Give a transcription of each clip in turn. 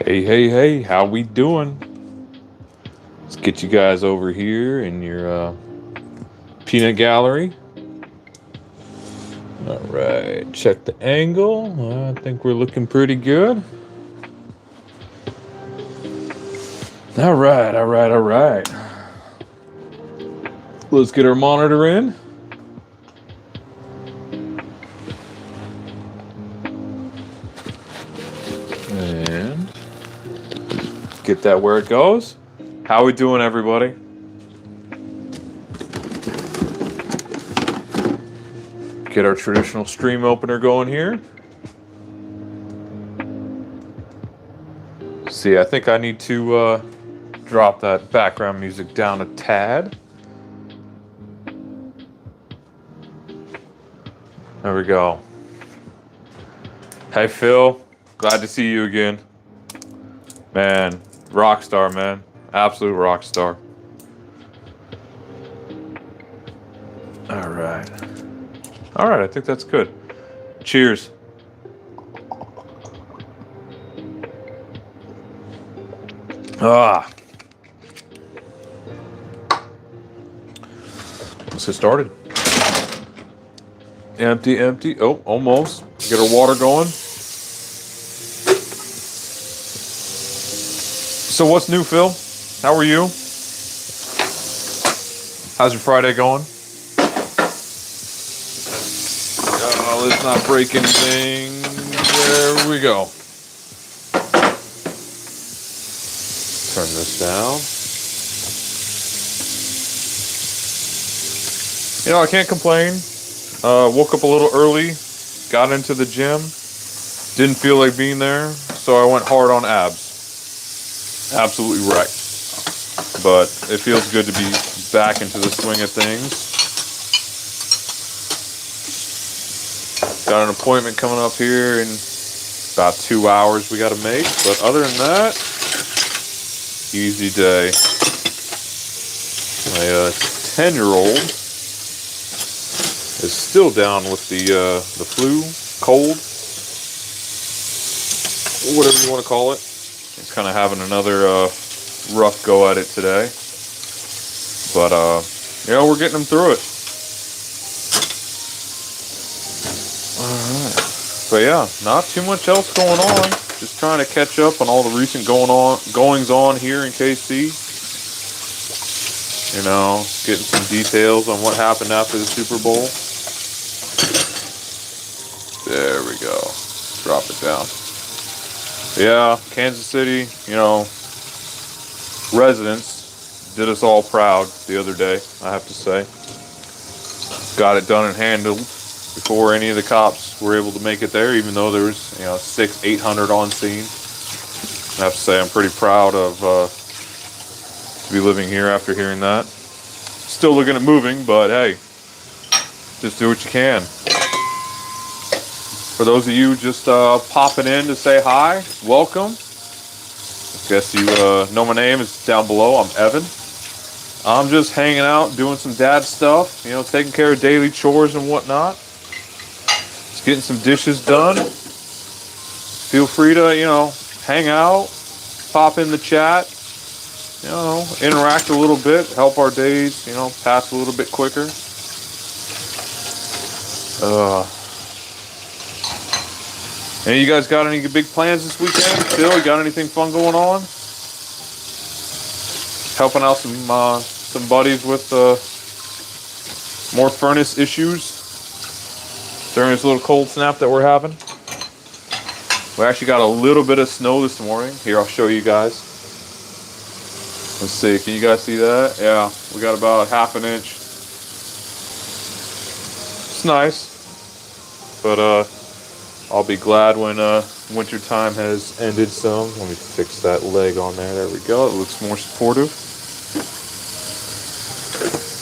Hey, how we doing? Let's get you guys over here in your peanut gallery. All right, check the angle. I think we're looking pretty good. All right. Let's get our monitor in. And get that where it goes. How we doing, everybody? Get our traditional stream opener going here. See, I think I need to drop that background music down a tad. There we go. Hey, Phil. Glad to see you again. Man, rock star, man. Absolute rock star. All right, I think that's good. Cheers. Let's get started. Empty. Oh, almost. Get our water going. So what's new, Phil? How are you? How's your Friday going? Let's not break anything. There we go. Turn this down. You know, I can't complain. Woke up a little early, got into the gym, didn't feel like being there, so I went hard on abs. Absolutely wrecked. But it feels good to be back into the swing of things. Got an appointment coming up here in about 2 hours we got to make, but other than that, easy day. My 10-year-old is still down with the flu, cold, whatever you want to call it. He's kind of having another rough go at it today, but you know, we're getting him through it. All right, but yeah, not too much else going on. Just trying to catch up on all the recent goings on here in KC. You know, getting some details on what happened after the Super Bowl. There we go. Drop it down. Yeah, Kansas City, you know, residents did us all proud the other day, I have to say. Got it done and handled before any of the cops were able to make it there, even though there was, you know, 600-800 on scene. I have to say I'm pretty proud of to be living here after hearing that. Still looking at moving, but hey, just do what you can. For those of you just popping in to say hi, welcome. I guess you know my name is down below. I'm Evan. I'm just hanging out, doing some dad stuff, you know, taking care of daily chores and whatnot. Just getting some dishes done. Feel free to, you know, hang out, pop in the chat, you know, interact a little bit, help our days, you know, pass a little bit quicker. And you guys got any big plans this weekend? Phil, you got anything fun going on? Helping out some buddies with more furnace issues during this little cold snap that we're having. We actually got a little bit of snow this morning. Here, I'll show you guys. Let's see, can you guys see that? Yeah, we got about ½ an inch. It's nice, but I'll be glad when winter time has ended some. Let me fix that leg on there. There we go. It looks more supportive.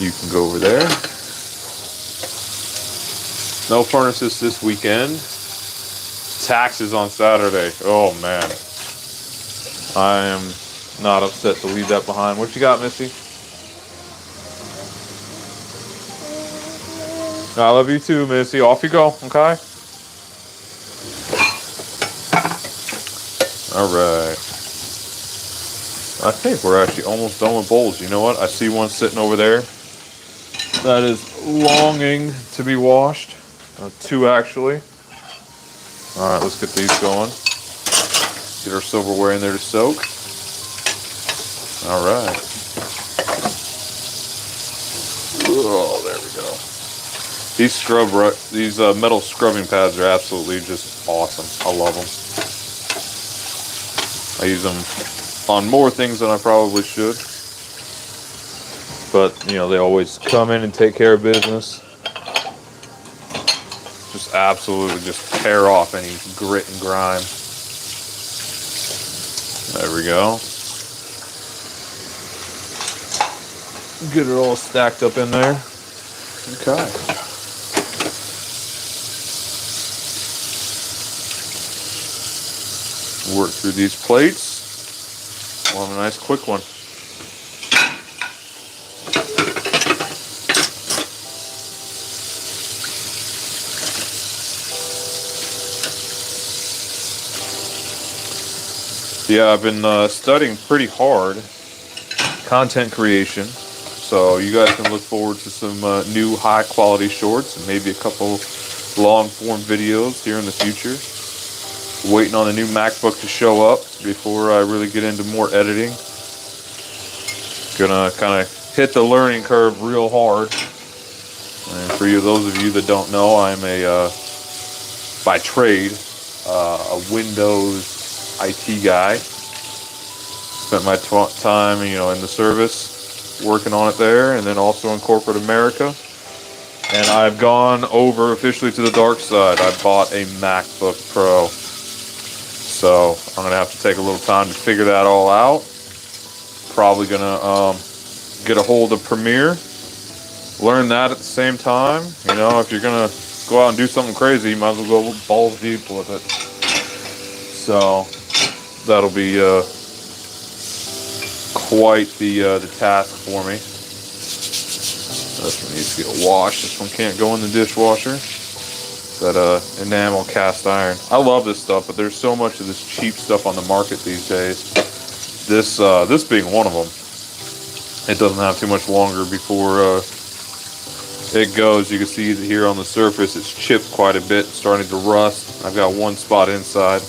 You can go over there. No furnaces this weekend. Taxes on Saturday. Oh man. I am not upset to leave that behind. What you got, Missy? I love you too, Missy. Off you go, okay? All right. I think we're actually almost done with bowls. You know what? I see one sitting over there that is longing to be washed. Two actually. All right, let's get these going. Get our silverware in there to soak. All right. Oh, there we go. These metal scrubbing pads are absolutely just awesome. I love them. I use them on more things than I probably should. But, you know, they always come in and take care of business. Just absolutely just tear off any grit and grime. There we go. Get it all stacked up in there. Okay. Work through these plates. We'll have a nice quick one. Yeah, I've been studying pretty hard content creation, so you guys can look forward to some new high quality shorts and maybe a couple long form videos here in the future. Waiting on a new MacBook to show up before I really get into more editing. Gonna kind of hit the learning curve real hard. And for those of you that don't know, I'm by trade, a Windows IT guy. Spent my time, you know, in the service, working on it there, and then also in corporate America. And I've gone over officially to the dark side. I bought a MacBook Pro. So I'm gonna have to take a little time to figure that all out. Probably gonna get a hold of Premiere, learn that at the same time. You know, if you're gonna go out and do something crazy, you might as well go balls deep with it. So that'll be quite the task for me. This one needs to get washed. This one can't go in the dishwasher. That enamel cast iron. I love this stuff, but there's so much of this cheap stuff on the market these days. This being one of them. It doesn't have too much longer before it goes. You can see here on the surface it's chipped quite a bit, starting to rust. I've got one spot inside.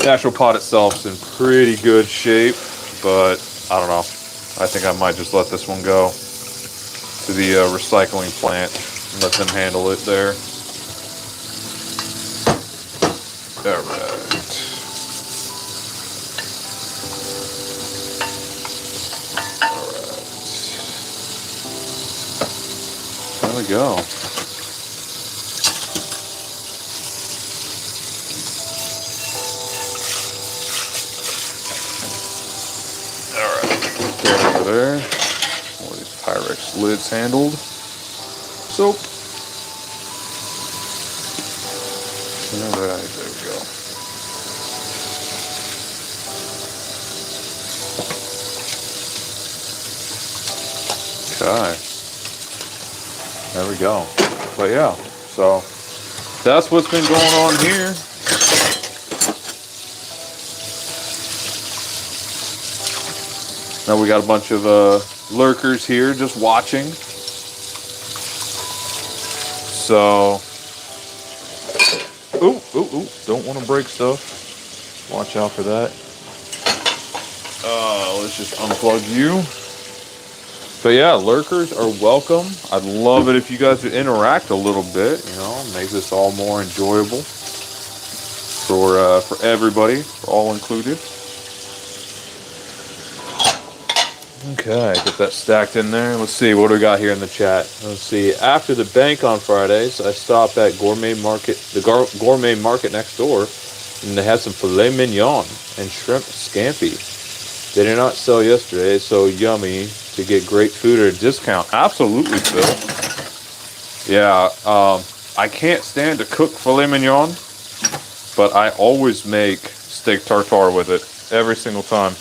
The actual pot itself's in pretty good shape, but I don't know. I think I might just let this one go to the recycling plant and let them handle it there. All right. There we go. Alright, get over there. All these Pyrex lids handled. Soap. Alright, there we go. Okay. There we go. But yeah, so that's what's been going on here. Now we got a bunch of lurkers here just watching. So, ooh, don't want to break stuff. Watch out for that. Let's just unplug you. But yeah, lurkers are welcome. I'd love it if you guys would interact a little bit, you know, make this all more enjoyable for everybody, for all included. Okay, get that stacked in there. Let's see, what do we got here in the chat? Let's see, after the bank on Fridays, I stopped at Gourmet Market, the Gourmet Market next door, and they had some filet mignon and shrimp scampi. They did not sell yesterday, so yummy to get great food at a discount. Absolutely, Phil. Yeah, I can't stand to cook filet mignon, but I always make steak tartare with it every single time.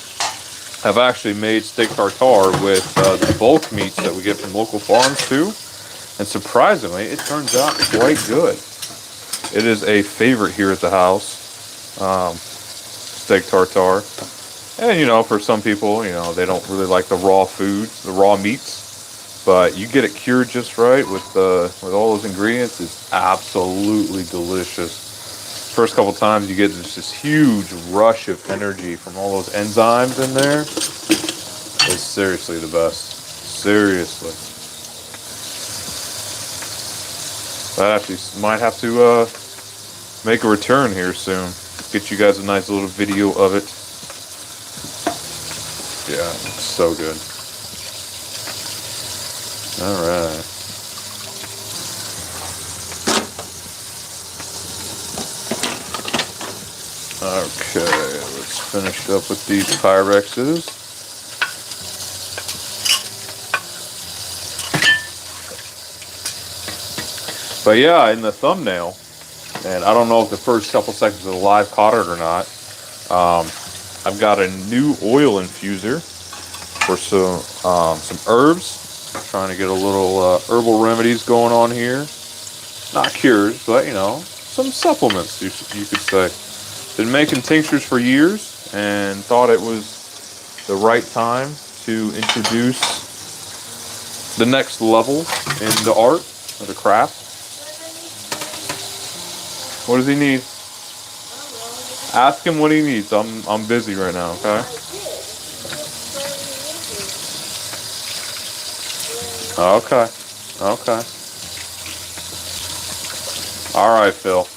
I've actually made steak tartare with the bulk meats that we get from local farms too, and surprisingly, it turns out quite good. It is a favorite here at the house, steak tartare. And you know, for some people, you know, they don't really like the raw foods, the raw meats, but you get it cured just right with all those ingredients. It's absolutely delicious. First couple times you get this huge rush of energy from all those enzymes in there. It's seriously the best. Seriously. I actually might have to make a return here soon. Get you guys a nice little video of it. Yeah, it's so good. All right. Okay, let's finish up with these Pyrexes. But yeah, in the thumbnail, and I don't know if the first couple seconds of the live caught it or not, I've got a new oil infuser for some herbs. I'm trying to get a little herbal remedies going on here. Not cures, but you know, some supplements, you could say. Been making tinctures for years and thought it was the right time to introduce the next level in the art or the craft. What does he need? Ask him what he needs. I'm busy right now, okay? Okay. Okay. Alright, Phil.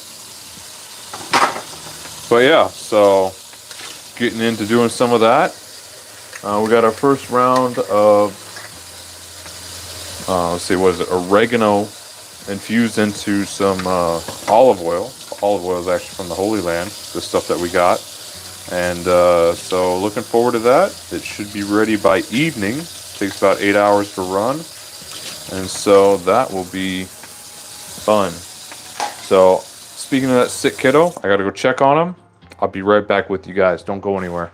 But yeah, so getting into doing some of that. We got our first round of let's see, what is it? Oregano infused into some olive oil. Olive oil is actually from the Holy Land, the stuff that we got. And so looking forward to that. It should be ready by evening. Takes about 8 hours to run. And so that will be fun. So speaking of that sick kiddo, I gotta go check on him. I'll be right back with you guys. Don't go anywhere.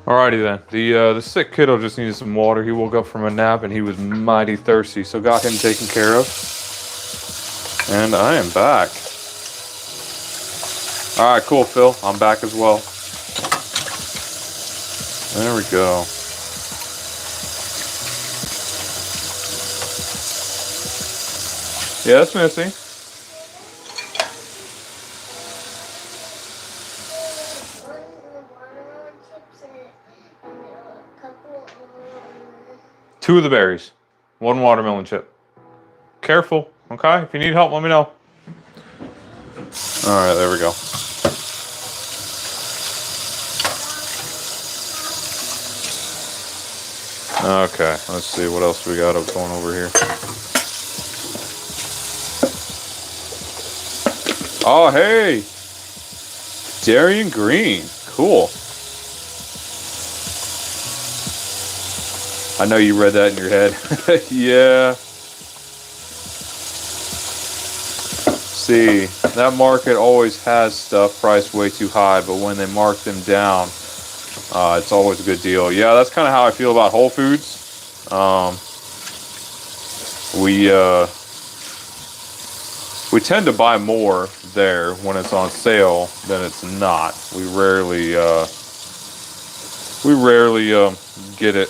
Alrighty then. The sick kiddo just needed some water. He woke up from a nap and he was mighty thirsty, so got him taken care of. And I am back. Alright, cool, Phil. I'm back as well. There we go. Yeah, that's Missy. Two of the berries. One watermelon chip. Careful, okay? If you need help, let me know. Alright, there we go. Okay, let's see what else we got going over here. Oh, hey! Darian Green. Cool. I know you read that in your head. Yeah. See, that market always has stuff priced way too high, but when they mark them down, it's always a good deal. Yeah, that's kind of how I feel about Whole Foods. we tend to buy more there when it's on sale than it's not. We rarely get it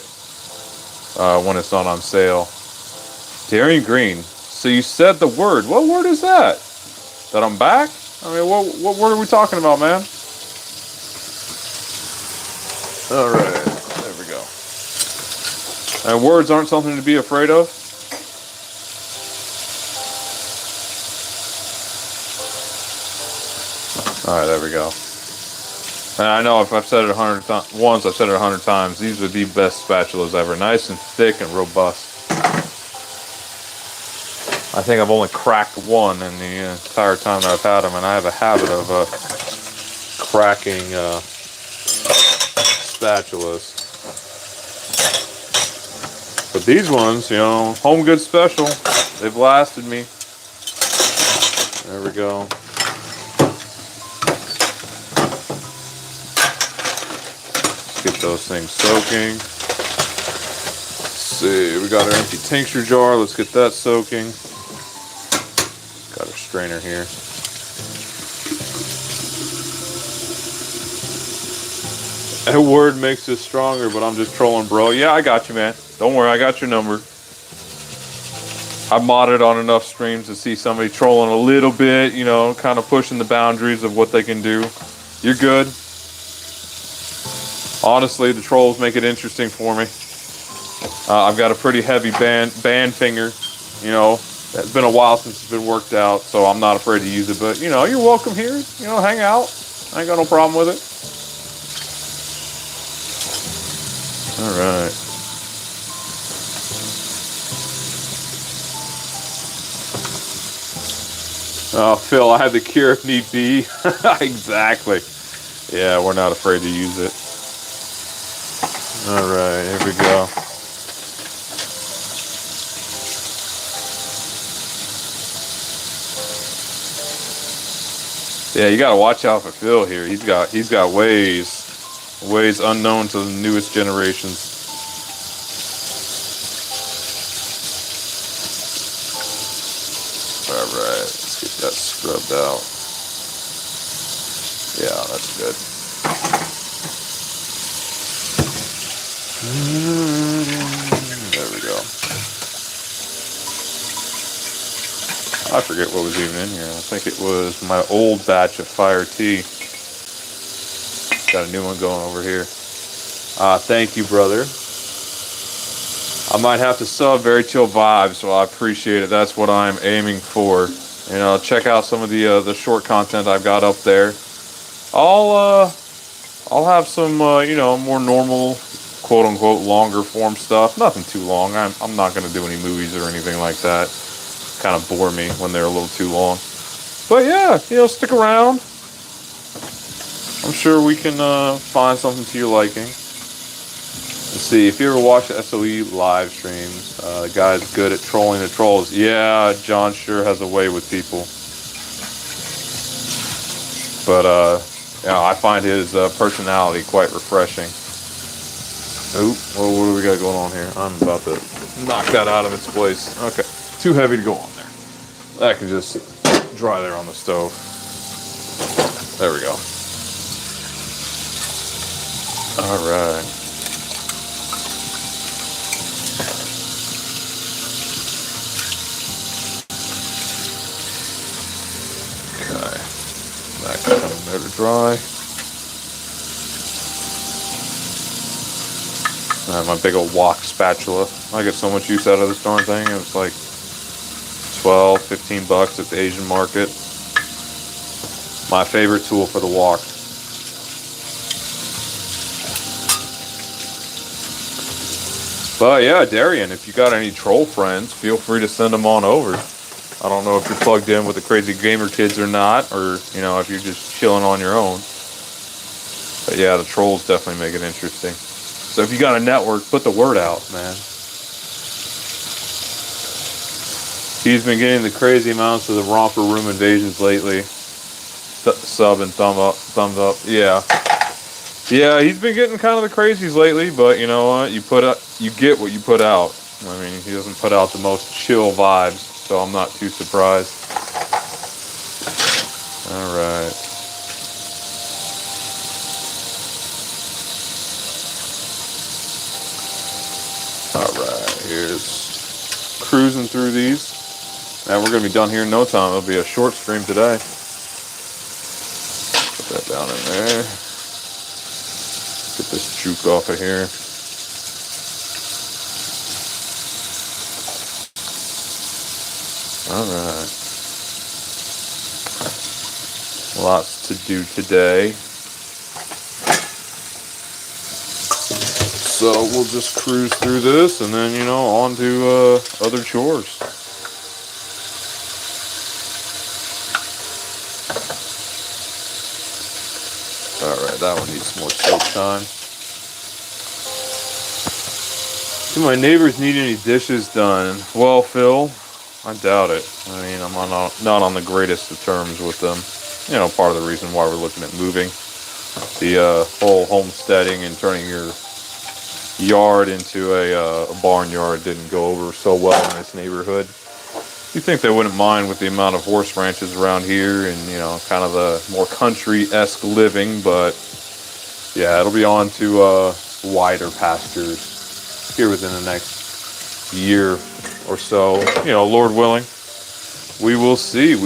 when it's not on sale. Darian Green. So you said the word. What word is that? That I'm back? I mean, what word are we talking about, man? All right, there we go. And words aren't something to be afraid of. All right, there we go. And I know if I've said it once, I've said it 100 times. These are the best spatulas ever. Nice and thick and robust. I think I've only cracked one in the entire time that I've had them, and I have a habit of cracking spatulas. But these ones, you know, home good special. They've lasted me. There we go. Let's get those things soaking. Let's see, we got our empty tincture jar. Let's get that soaking. Got our strainer here. That word makes us stronger, but I'm just trolling, bro. Yeah, I got you, man. Don't worry, I got your number. I've modded on enough streams to see somebody trolling a little bit, you know, kind of pushing the boundaries of what they can do. You're good. Honestly, the trolls make it interesting for me. I've got a pretty heavy band finger, you know. It's been a while since it's been worked out, so I'm not afraid to use it. But, you know, you're welcome here. You know, hang out. I ain't got no problem with it. All right. Oh, Phil, I have the cure if need be. Exactly. Yeah, we're not afraid to use it. All right, here we go. Yeah, you gotta watch out for Phil here. He's got ways unknown to the newest generations. All right, let's get that scrubbed out. Yeah, that's good. There we go. I forget what was even in here. I think it was my old batch of Fire Tea. Got a new one going over here. Thank you, brother. I might have to sub Very Chill Vibes, so I appreciate it. That's what I'm aiming for. You know, check out some of the short content I've got up there. I'll have some you know, more normal, quote unquote, longer form stuff. Nothing too long. I'm not gonna do any movies or anything like that. Kind of bore me when they're a little too long. But yeah, you know, stick around. I'm sure we can find something to your liking. Let's see, if you ever watch the SOE live streams, the guy's good at trolling the trolls. Yeah, John sure has a way with people. But yeah, I find his personality quite refreshing. Oop, well, what do we got going on here? I'm about to knock that out of its place. Okay, too heavy to go on there. That can just dry there on the stove. There we go. All right. Okay. That can come in there to dry. I have my big old wok spatula. I get so much use out of this darn thing. It's like 12, 15 bucks at the Asian market. My favorite tool for the wok. But yeah, Darian, if you got any troll friends, feel free to send them on over. I don't know if you're plugged in with the crazy gamer kids or not, or, you know, if you're just chilling on your own. But yeah, the trolls definitely make it interesting. So if you got a network, put the word out, man. He's been getting the crazy amounts of the romper room invasions lately. Sub and thumbs up. Yeah. Yeah, he's been getting kind of the crazies lately, but you know what? You get what you put out. I mean, he doesn't put out the most chill vibes, so I'm not too surprised. All right. All right, here's cruising through these. And we're going to be done here in no time. It'll be a short stream today. Put that down in there. Get this juke off of here. All right. Lots to do today. So we'll just cruise through this and then, on to other chores. Alright, that one needs more soak time. Do my neighbors need any dishes done? Well, Phil, I doubt it. I mean, I'm not on the greatest of terms with them. Part of the reason why we're looking at moving. The whole homesteading and turning your yard into a barnyard didn't go over so well in this neighborhood. You think they wouldn't mind with the amount of horse ranches around here and, kind of the more country-esque living, but yeah, it'll be on to wider pastures here within the next year or so. Lord willing, we will see.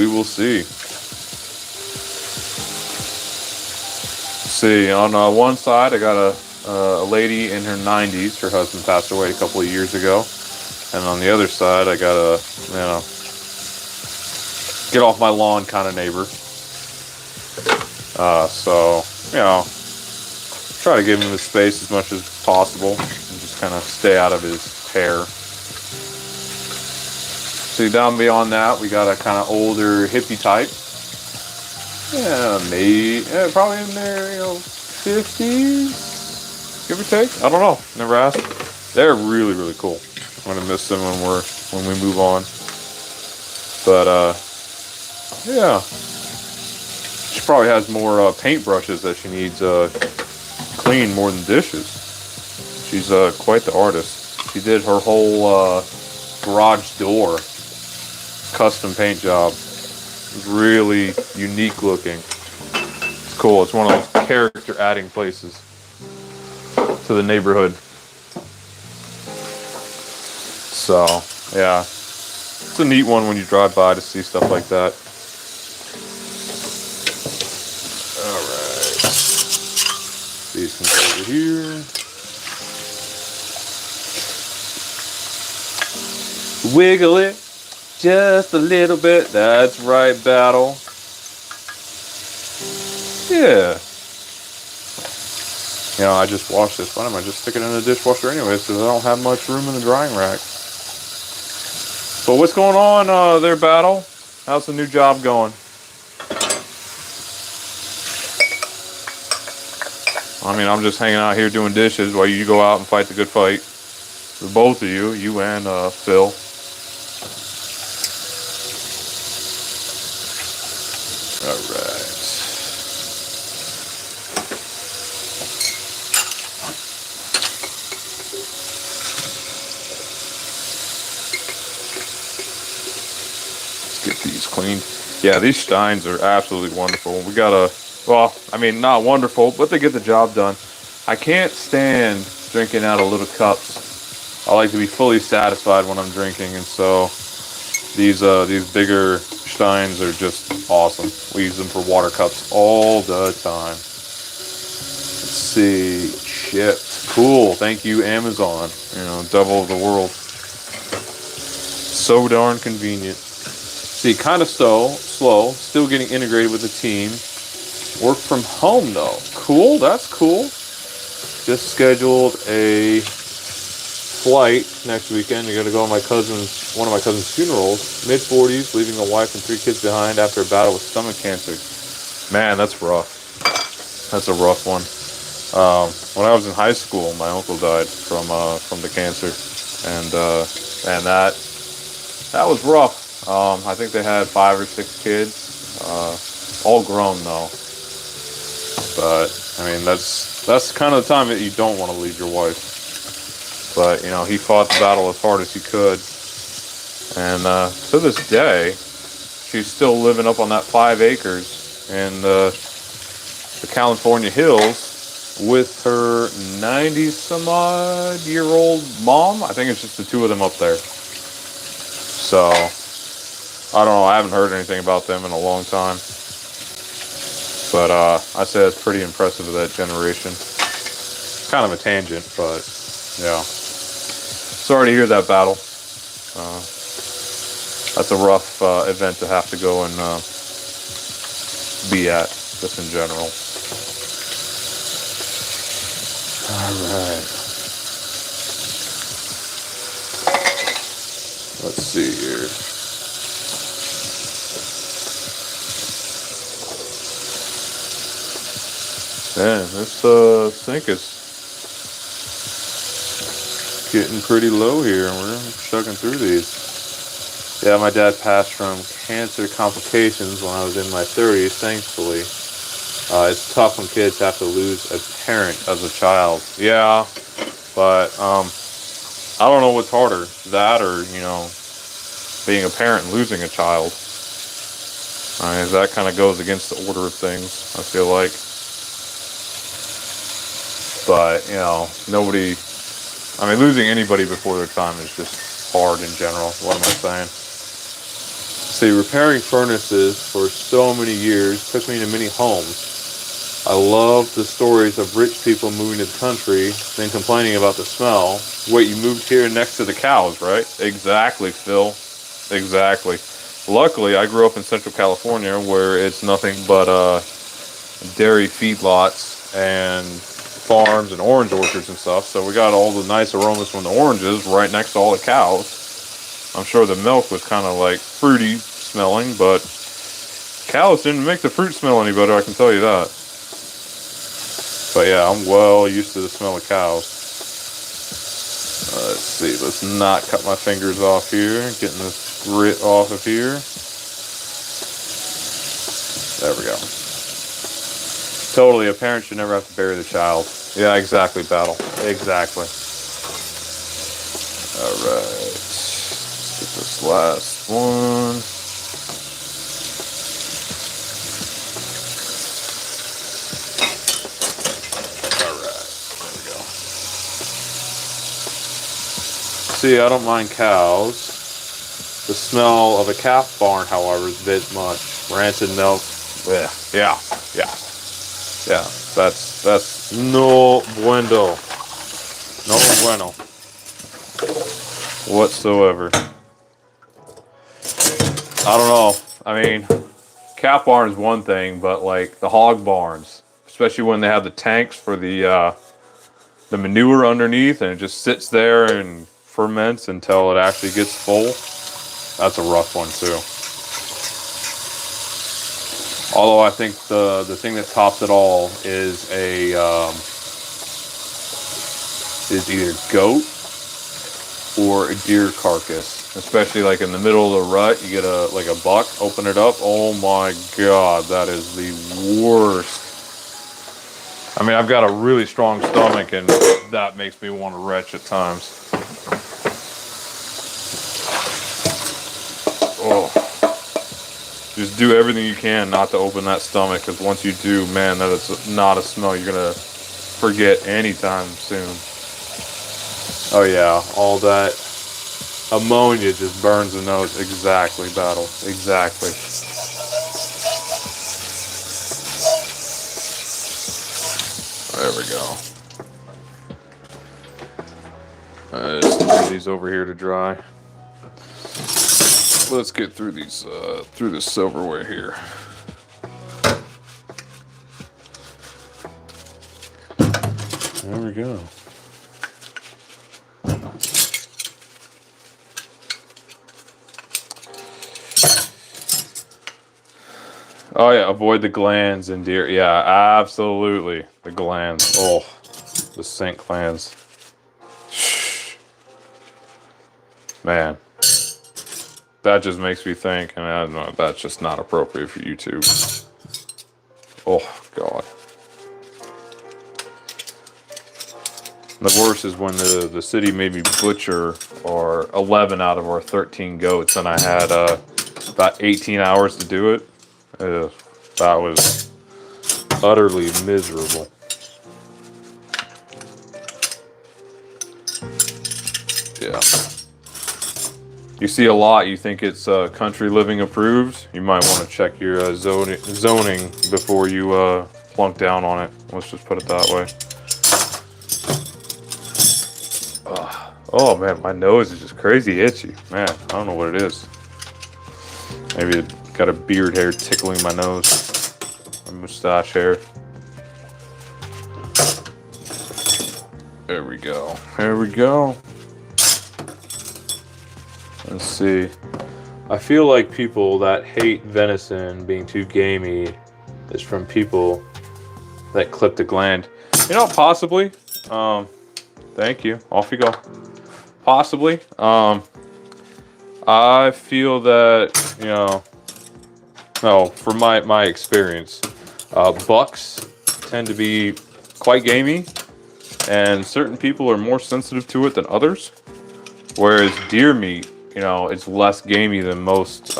See, on one side, I got a lady in her 90s. Her husband passed away a couple of years ago. And on the other side, I got a, get off my lawn kind of neighbor. So, try to give him his space as much as possible and just kind of stay out of his hair. See, down beyond that, we got a kind of older hippie type. Yeah, maybe, probably in their, 50s, give or take. I don't know. Never asked. They're really, really cool. I'm gonna miss them when we move on. But yeah, she probably has more paint brushes that she needs clean more than dishes. She's quite the artist. She did her whole garage door custom paint job. It's really unique looking. It's cool. It's one of those character adding places to the neighborhood. So, yeah, it's a neat one when you drive by to see stuff like that. Alright. These can go over here. Wiggle it just a little bit. That's right, Battle. Yeah. I just washed this. Why don't I just stick it in the dishwasher anyways, because I don't have much room in the drying rack. But what's going on there, Battle? How's the new job going? I mean, I'm just hanging out here doing dishes while you go out and fight the good fight. For both of you and Phil. Alright. Get these cleaned. Yeah, these steins are absolutely wonderful. We got not wonderful, but they get the job done. I can't stand drinking out of little cups. I like to be fully satisfied when I'm drinking, and so these bigger steins are just awesome. We use them for water cups all the time. Let's see, shipped. Cool, thank you, Amazon. Double the world. So darn convenient. See, kind of slow, still getting integrated with the team. Work from home though. Cool, that's cool. Just scheduled a flight next weekend. I gotta go on one of my cousin's funerals. Mid-40s, leaving a wife and 3 kids behind after a battle with stomach cancer. Man, that's rough. That's a rough one. When I was in high school, my uncle died from the cancer, and that was rough. I think they had 5 or 6 kids, all grown though. But I mean, that's kind of the time that you don't want to leave your wife. But, you know, he fought the battle as hard as he could. And to this day, she's still living up on that 5 acres in the California hills with her 90-some-odd-year-old mom. I think it's just the two of them up there. So, I don't know. I haven't heard anything about them in a long time. But I say it's pretty impressive of that generation. Kind of a tangent, but yeah. Sorry to hear that battle. That's a rough event to have to go and be at, just in general. Alright. Let's see here. Man, this sink is getting pretty low here, and we're chugging through these. Yeah, my dad passed from cancer complications when I was in my 30s, thankfully. It's tough when kids have to lose a parent as a child. Yeah, but I don't know what's harder, that or, you know, being a parent and losing a child. I mean, that kind of goes against the order of things, I feel like. But, you know, losing anybody before their time is just hard in general. What am I saying? See, repairing furnaces for so many years took me to many homes. I love the stories of rich people moving to the country, then complaining about the smell. Wait, you moved here next to the cows, right? Exactly, Phil. Exactly. Luckily, I grew up in Central California where it's nothing but dairy feedlots and farms and orange orchards and stuff. So we got all the nice aromas from the oranges right next to all the cows. I'm sure the milk was kind of like fruity smelling, but cows didn't make the fruit smell any better, I can tell you that. But yeah, I'm well used to the smell of cows. Let's see, let's not cut my fingers off here. Getting this grit off of here. There we go. Totally, a parent should never have to bury the child. Yeah, exactly, Battle. Exactly. Alright. Let's get this last one. See, I don't mind cows. The smell of a calf barn, however, is a bit much. Rancid milk. Yeah. That's no bueno. No bueno. Whatsoever. I don't know. I mean, calf barn is one thing, but like the hog barns, especially when they have the tanks for the manure underneath, and it just sits there and ferments until it actually gets full. That's a rough one too. Although I think the thing that tops it all is is either goat or a deer carcass. Especially like in the middle of the rut, you get a buck, open it up. Oh my god, that is the worst. I mean, I've got a really strong stomach, and that makes me want to retch at times. Oh. Just do everything you can not to open that stomach, because once you do, man, that is not a smell you're going to forget anytime soon. Oh yeah, all that ammonia just burns the nose. Exactly, Battle. Exactly. There we go. Just leave these over here to dry. Let's get through these, through the silverware here. There we go. Oh yeah, avoid the glands in deer. Yeah, absolutely. The glands. Oh, the sink glands. Man. That just makes me think, and I don't know, that's just not appropriate for YouTube. Oh, God. The worst is when the city made me butcher or 11 out of our 13 goats, and I had about 18 hours to do it. That was utterly miserable. Yeah. You see a lot, you think it's country living approved. You might want to check your zoning before you plunk down on it. Let's just put it that way. Oh man, my nose is just crazy itchy. Man, I don't know what it is. Maybe it got a beard hair tickling my nose. A mustache hair. There we go. There we go. Let's see. I feel like people that hate venison being too gamey is from people that clip the gland. You know, possibly. Thank you. Off you go. Possibly. I feel that, you know, no, from my experience, bucks tend to be quite gamey, and certain people are more sensitive to it than others. Whereas deer meat, you know, it's less gamey than most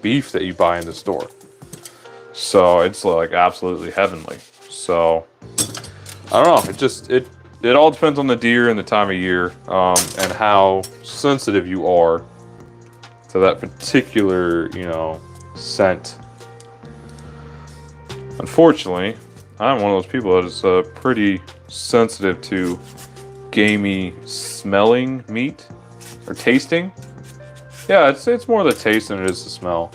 beef that you buy in the store. So it's like absolutely heavenly. So I don't know. It all depends on the deer and the time of year, and how sensitive you are to that particular, you know, scent. Unfortunately, I'm one of those people that is pretty sensitive to gamey smelling meat or tasting. Yeah, it's more the taste than it is the smell.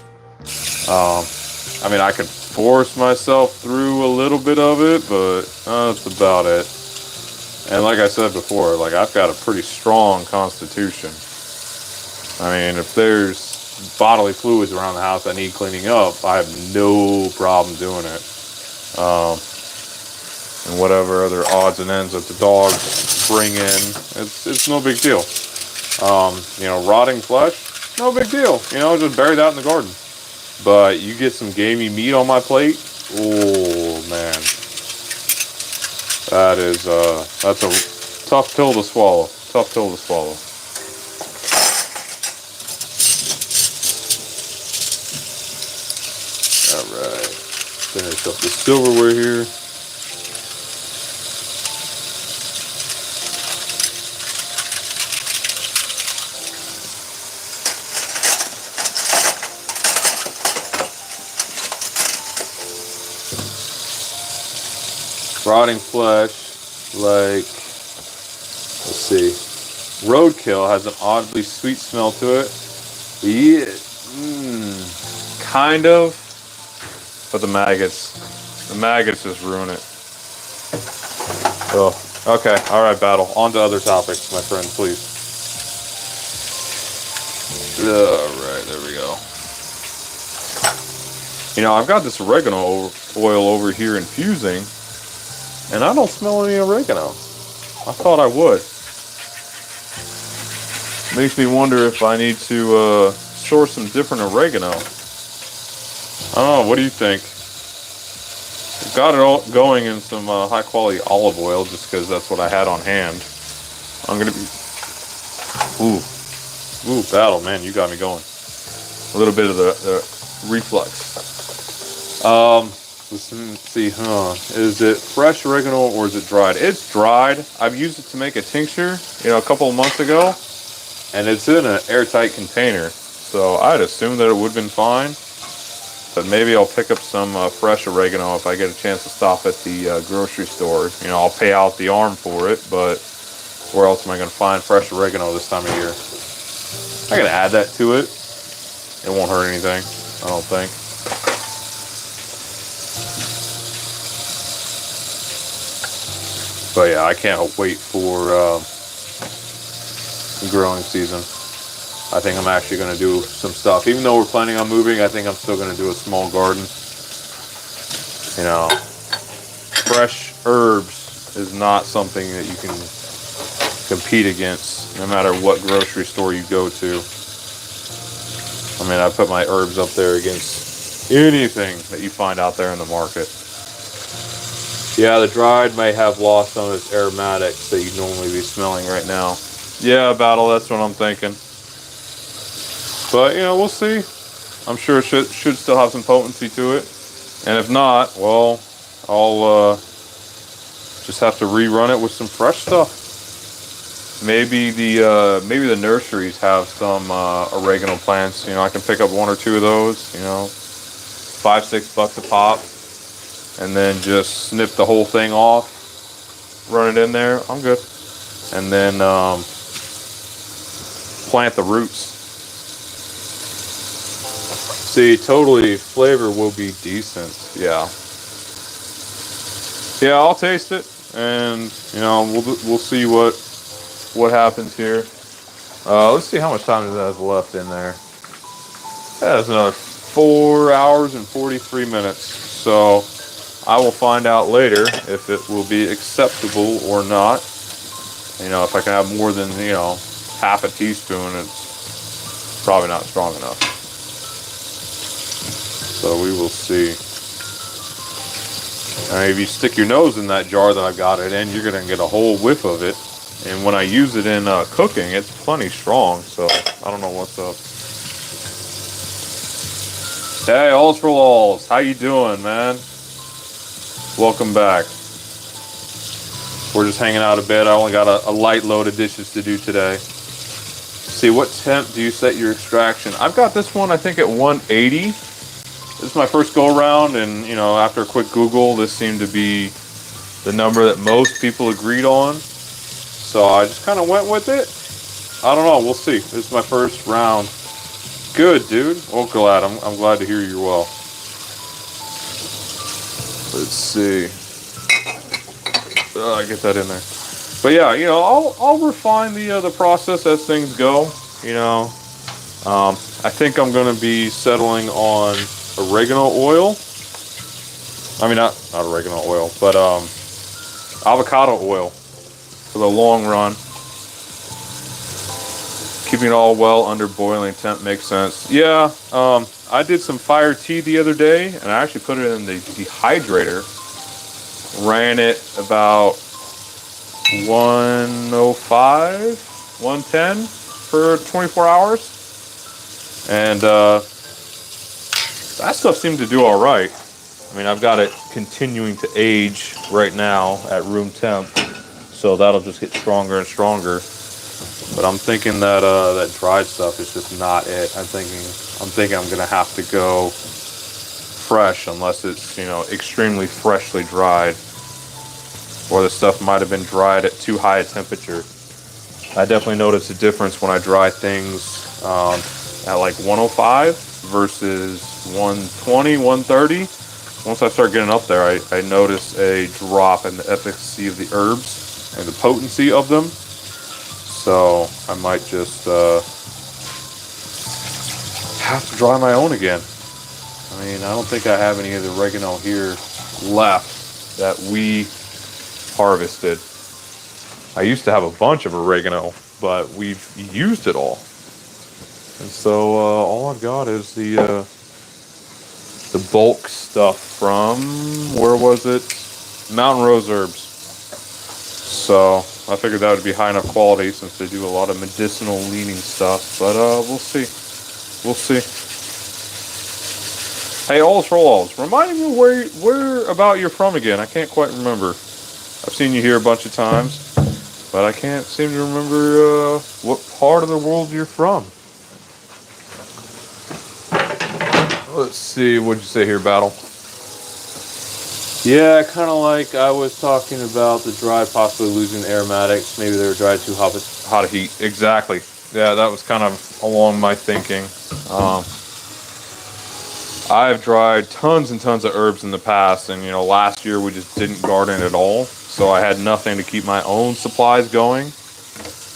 I mean, I could force myself through a little bit of it, but that's about it. And like I said before, like I've got a pretty strong constitution. I mean, if there's bodily fluids around the house I need cleaning up, I have no problem doing it. And whatever other odds and ends that the dogs bring in, it's no big deal. You know, rotting flesh, no big deal. You know, just bury that in the garden. But you get some gamey meat on my plate, oh man. That's a tough pill to swallow. Tough pill to swallow. Alright. Finish up the silverware here. Rotting flesh, like, let's see, roadkill has an oddly sweet smell to it. Yeah, kind of, but the maggots just ruin it. Oh, okay, all right, battle. On to other topics, my friend, please. All right, there we go. You know, I've got this oregano oil over here infusing, and I don't smell any oregano. I thought I would. Makes me wonder if I need to source some different oregano. I don't know, what do you think? I've got it all going in some high quality olive oil just because that's what I had on hand. I'm gonna be... Ooh, battle, man, you got me going. A little bit of the reflux. Let's see, is it fresh oregano or is it dried? It's dried. I've used it to make a tincture, you know, a couple of months ago, and it's in an airtight container. So I'd assume that it would have been fine, but maybe I'll pick up some fresh oregano if I get a chance to stop at the grocery store. You know, I'll pay out the arm for it, but where else am I going to find fresh oregano this time of year? I can add that to it. It won't hurt anything, I don't think. But yeah, I can't wait for growing season. I think I'm actually going to do some stuff. Even though we're planning on moving, I think I'm still going to do a small garden. You know, fresh herbs is not something that you can compete against, no matter what grocery store you go to. I mean, I put my herbs up there against anything that you find out there in the market. Yeah, the dried may have lost some of its aromatics that you'd normally be smelling right now. Yeah, Battle, that's what I'm thinking. But, you know, we'll see. I'm sure it should still have some potency to it. And if not, well, I'll just have to rerun it with some fresh stuff. Maybe the nurseries have some oregano plants. You know, I can pick up 1 or 2 of those. You know, $5-6 a pop, and then just snip the whole thing off, run it in there. I'm good. And then plant the roots. See, totally, flavor will be decent. Yeah. Yeah, I'll taste it, and you know, we'll see what happens here. Let's see how much time it has left in there. That's another 4 hours and 43 minutes. So I will find out later if it will be acceptable or not. You know, if I can have more than, you know, half a teaspoon, it's probably not strong enough. So we will see. If you stick your nose in that jar that I got it in, you're going to get a whole whiff of it. And when I use it in cooking, it's plenty strong. So I don't know what's up. Hey, Alls for Lulls. How you doing, man? Welcome back. We're just hanging out a bit. I only got a light load of dishes to do today. See, what temp do you set your extraction? I've got this one, I think, at 180. This is my first go around, and you know, after a quick Google, this seemed to be the number that most people agreed on. So I just kind of went with it. I don't know. We'll see. This is my first round. Good, dude. Well, glad. I'm glad to hear you're well. Let's see. Get that in there. But yeah, you know, I'll refine the process as things go. You know, I think I'm gonna be settling on oregano oil. I mean, not oregano oil, but avocado oil for the long run. Keeping it all well under boiling temp makes sense. Yeah, I did some fire tea the other day, and I actually put it in the dehydrator. Ran it about 105, 110 for 24 hours. And that stuff seemed to do all right. I mean, I've got it continuing to age right now at room temp, so that'll just get stronger and stronger. But I'm thinking that that dried stuff is just not it. I'm thinking I'm gonna have to go fresh, unless it's, you know, extremely freshly dried, or the stuff might have been dried at too high a temperature. I definitely notice a difference when I dry things at like 105 versus 120, 130. Once I start getting up there, I notice a drop in the efficacy of the herbs and the potency of them. So I might just have to dry my own again. I mean, I don't think I have any of the oregano here left that we harvested. I used to have a bunch of oregano, but we've used it all. And so all I've got is the bulk stuff from, where was it? Mountain Rose Herbs. So I figured that would be high enough quality since they do a lot of medicinal leaning stuff. But we'll see. We'll see. Hey, Alls for Alls, remind me where about you're from again. I can't quite remember. I've seen you here a bunch of times, but I can't seem to remember what part of the world you're from. Let's see, what'd you say here, Battle? Yeah, kind of like I was talking about the dry possibly losing aromatics. Maybe they were dried too hot a heat. Exactly. Yeah, that was kind of along my thinking. I've dried tons and tons of herbs in the past, and you know, last year we just didn't garden at all, so I had nothing to keep my own supplies going.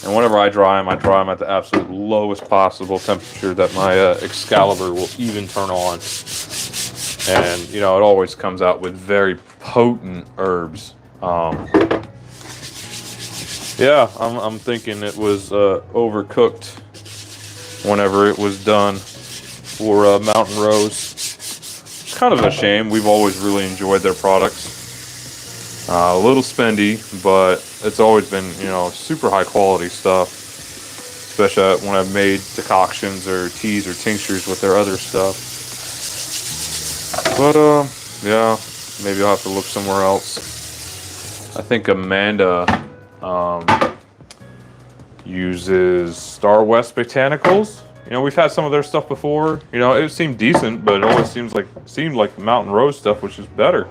And whenever I dry them at the absolute lowest possible temperature that my Excalibur will even turn on. And you know, it always comes out with very potent herbs. Yeah, I'm thinking it was overcooked whenever it was done for Mountain Rose. It's kind of a shame. We've always really enjoyed their products. A little spendy, but it's always been, you know, super high quality stuff. Especially when I've made decoctions or teas or tinctures with their other stuff. But yeah, maybe I'll have to look somewhere else. I think Amanda uses Star West Botanicals. You know, we've had some of their stuff before. You know, it seemed decent, but it always seemed like the Mountain Rose stuff, which is better.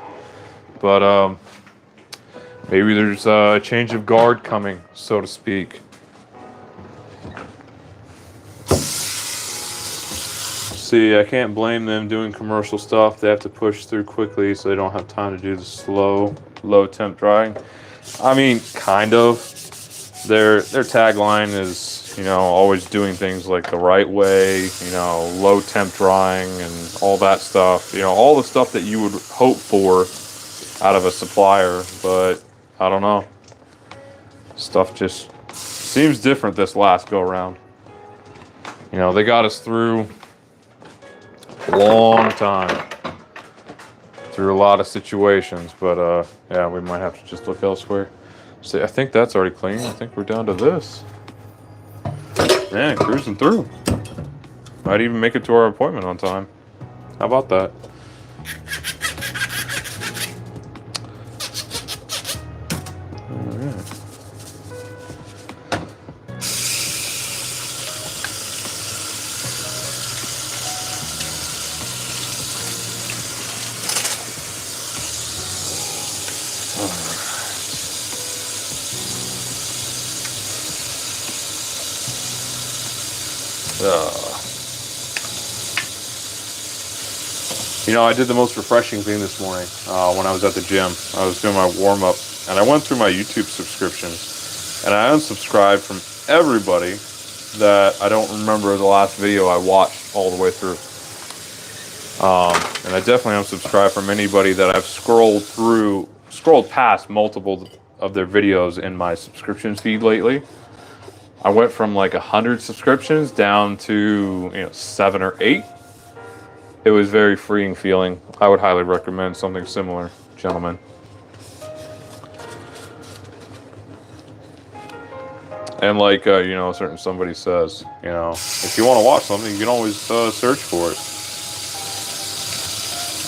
But maybe there's a change of guard coming, so to speak. See, I can't blame them doing commercial stuff. They have to push through quickly, so they don't have time to do the slow, low temp drying. I mean, kind of. Their tagline is, you know, always doing things like the right way, you know, low temp drying and all that stuff. You know, all the stuff that you would hope for out of a supplier, but I don't know. Stuff just seems different this last go around. You know, they got us through a long time, through a lot of situations, but yeah, we might have to just look elsewhere. See, I think that's already clean. I think we're down to this. Man, cruising through. Might even make it to our appointment on time. How about that? You know, I did the most refreshing thing this morning when I was at the gym. I was doing my warm-up, and I went through my YouTube subscriptions, and I unsubscribed from everybody that I don't remember the last video I watched all the way through. And I definitely unsubscribed from anybody that I've scrolled past multiple of their videos in my subscription feed lately. I went from like 100 subscriptions down to, you know, 7 or 8. It was very freeing feeling. I would highly recommend something similar, gentlemen. And like, you know, somebody says, you know, if you want to watch something, you can always search for it.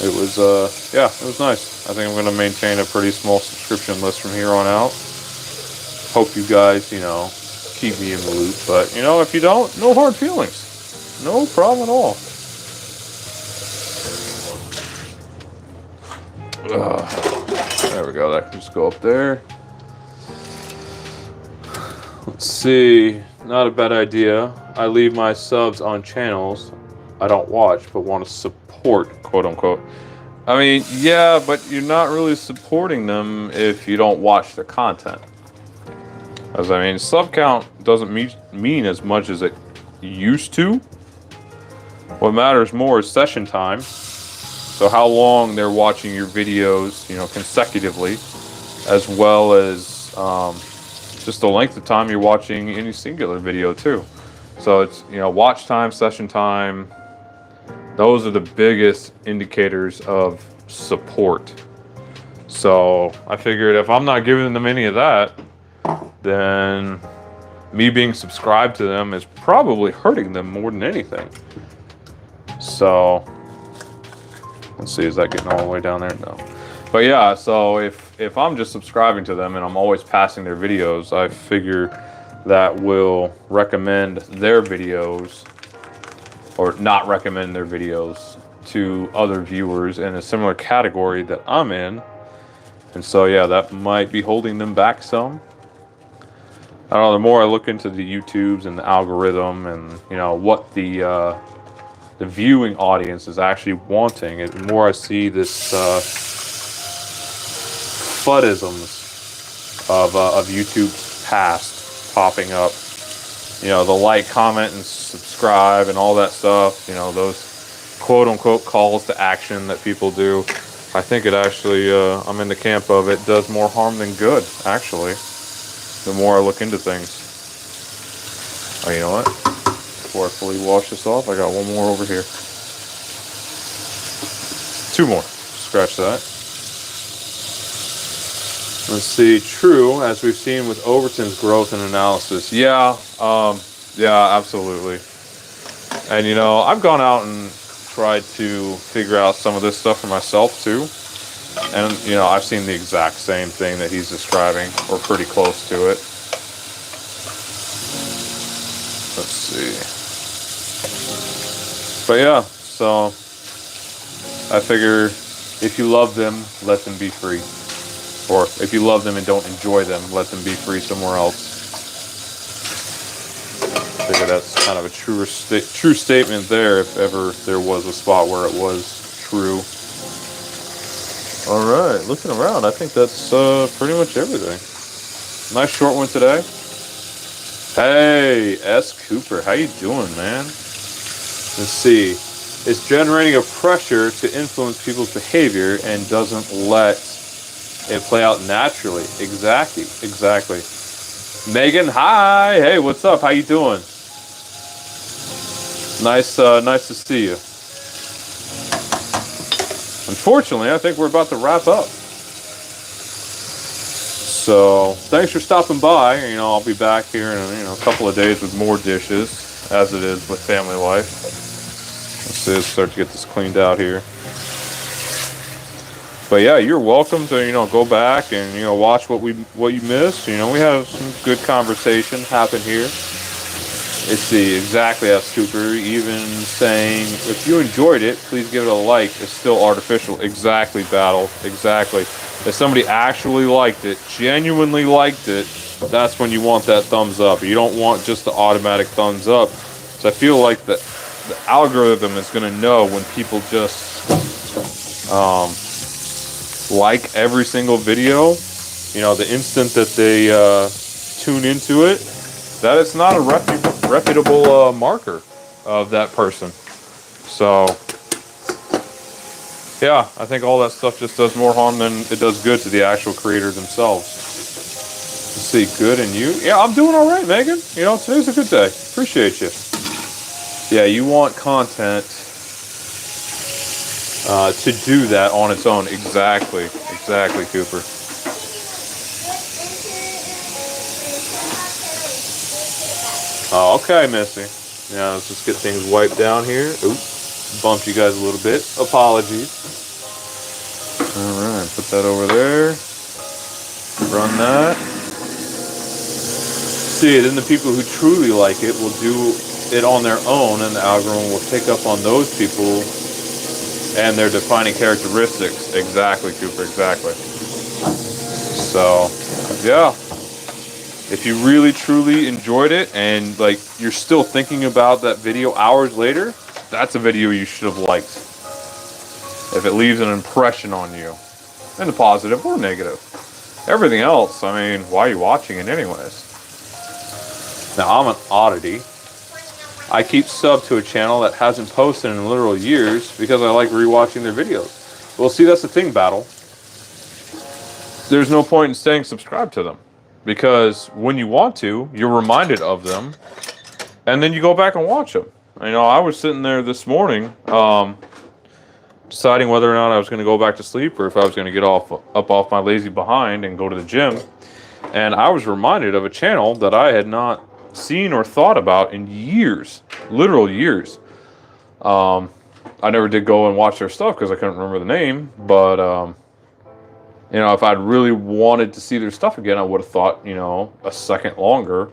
It was, yeah, it was nice. I think I'm going to maintain a pretty small subscription list from here on out. Hope you guys, you know, keep me in the loop. But, you know, if you don't, no hard feelings. No problem at all. There we go. That can just go up there. Let's see. Not a bad idea. I leave my subs on channels I don't watch but want to support, quote unquote. I mean, yeah, but you're not really supporting them if you don't watch their content. As I mean, sub count doesn't mean as much as it used to. What matters more is session time. So how long they're watching your videos, you know, consecutively, as well as just the length of time you're watching any singular video too. So it's, you know, watch time, session time. Those are the biggest indicators of support. So I figured if I'm not giving them any of that, then me being subscribed to them is probably hurting them more than anything. So let's see, is that getting all the way down there? No. But yeah, so if I'm just subscribing to them and I'm always passing their videos, I figure that will recommend their videos or not recommend their videos to other viewers in a similar category that I'm in. And so yeah, that might be holding them back some. I don't know, the more I look into the YouTubes and the algorithm and, you know, what the viewing audience is actually wanting, and the more I see this FUDisms of YouTube's past popping up. You know, the like, comment, and subscribe and all that stuff. You know, those quote-unquote calls to action that people do. I think it actually, I'm in the camp of it does more harm than good, actually, the more I look into things. Oh, you know what? Before I fully wash this off, I got one more over here. 2 more. Scratch that. Let's see. True, as we've seen with Overton's growth and analysis. Yeah, yeah, absolutely. And you know, I've gone out and tried to figure out some of this stuff for myself too. And you know, I've seen the exact same thing that he's describing, or pretty close to it. Let's see. But yeah, so I figure if you love them, let them be free. Or if you love them and don't enjoy them, let them be free somewhere else. I figure that's kind of a true statement there, if ever there was a spot where it was true. All right, looking around, I think that's pretty much everything. Nice short one today. Hey, S. Cooper, how you doing, man? Let's see. It's generating a pressure to influence people's behavior and doesn't let it play out naturally. Exactly. Megan, hi. Hey, what's up? How you doing? Nice to see you. Unfortunately, I think we're about to wrap up. So, thanks for stopping by. You know, I'll be back here in a couple of days with more dishes, as it is with family life. Let's see, let's start to get this cleaned out here. But yeah, you're welcome to go back and watch what you missed. We have some good conversation happen here. Let's see, exactly as Cooper even saying, if you enjoyed it, please give it a like. It's still artificial. Exactly, Battle. Exactly. If somebody actually liked it, genuinely liked it, that's when you want that thumbs up. You don't want just the automatic thumbs up. So I feel like the algorithm is going to know when people just like every single video, the instant that they tune into it, that it's not a reputable marker of that person. So yeah, I think all that stuff just does more harm than it does good to the actual creators themselves. Let's see, good, and you? Yeah, I'm doing all right, Megan. Today's a good day. Appreciate you. Yeah, you want content to do that on its own. Exactly, Cooper. Oh, okay, Missy. Yeah, let's just get things wiped down here. Oops, bumped you guys a little bit. Apologies. All right, put that over there. Run that. See, then the people who truly like it will do it on their own, and the algorithm will pick up on those people and their defining characteristics. Exactly, Cooper, exactly. So, yeah. If you really, truly enjoyed it and, you're still thinking about that video hours later, that's a video you should have liked. If it leaves an impression on you, in the positive or negative. Everything else, I mean, why are you watching it anyways? Now, I'm an oddity. I keep sub to a channel that hasn't posted in literal years because I like rewatching their videos. Well, see, that's the thing, Battle. There's no point in staying subscribed to them. Because when you want to, you're reminded of them, and then you go back and watch them. I was sitting there this morning, deciding whether or not I was going to go back to sleep or if I was going to get up off my lazy behind and go to the gym. And I was reminded of a channel that I had not seen or thought about in years, literal years. I never did go and watch their stuff because I couldn't remember the name, but if I'd really wanted to see their stuff again, I would have thought, a second longer,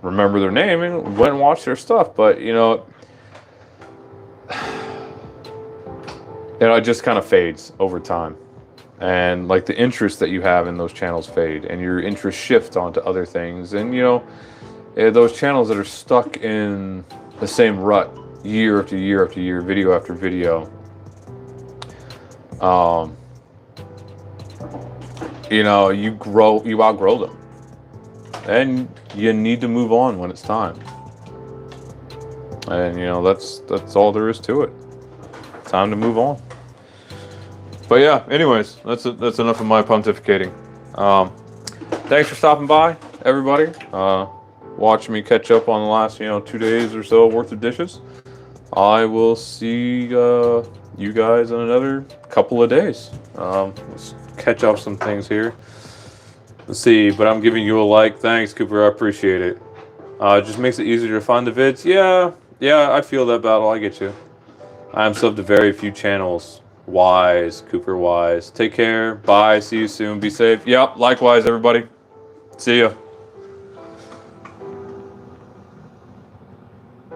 remember their name, and went and watched their stuff. But, it just kind of fades over time. And, the interest that you have in those channels fade, and your interest shifts onto other things. And, those channels that are stuck in the same rut year after year after year, video after video, you outgrow them, and you need to move on when it's time. And that's all there is to it. Time to move on. But yeah, anyways, that's enough of my pontificating. Thanks for stopping by, everybody. Watching me catch up on the last 2 days or so worth of dishes. I will see you guys in another couple of days. Let's catch up some things here. Let's see, but I'm giving you a like. Thanks, Cooper. I appreciate it. It just makes it easier to find the vids. Yeah, I feel that battle. I get you. I am subbed to very few channels. Wise, Cooper Wise. Take care. Bye. See you soon. Be safe. Yep, likewise, everybody. See ya.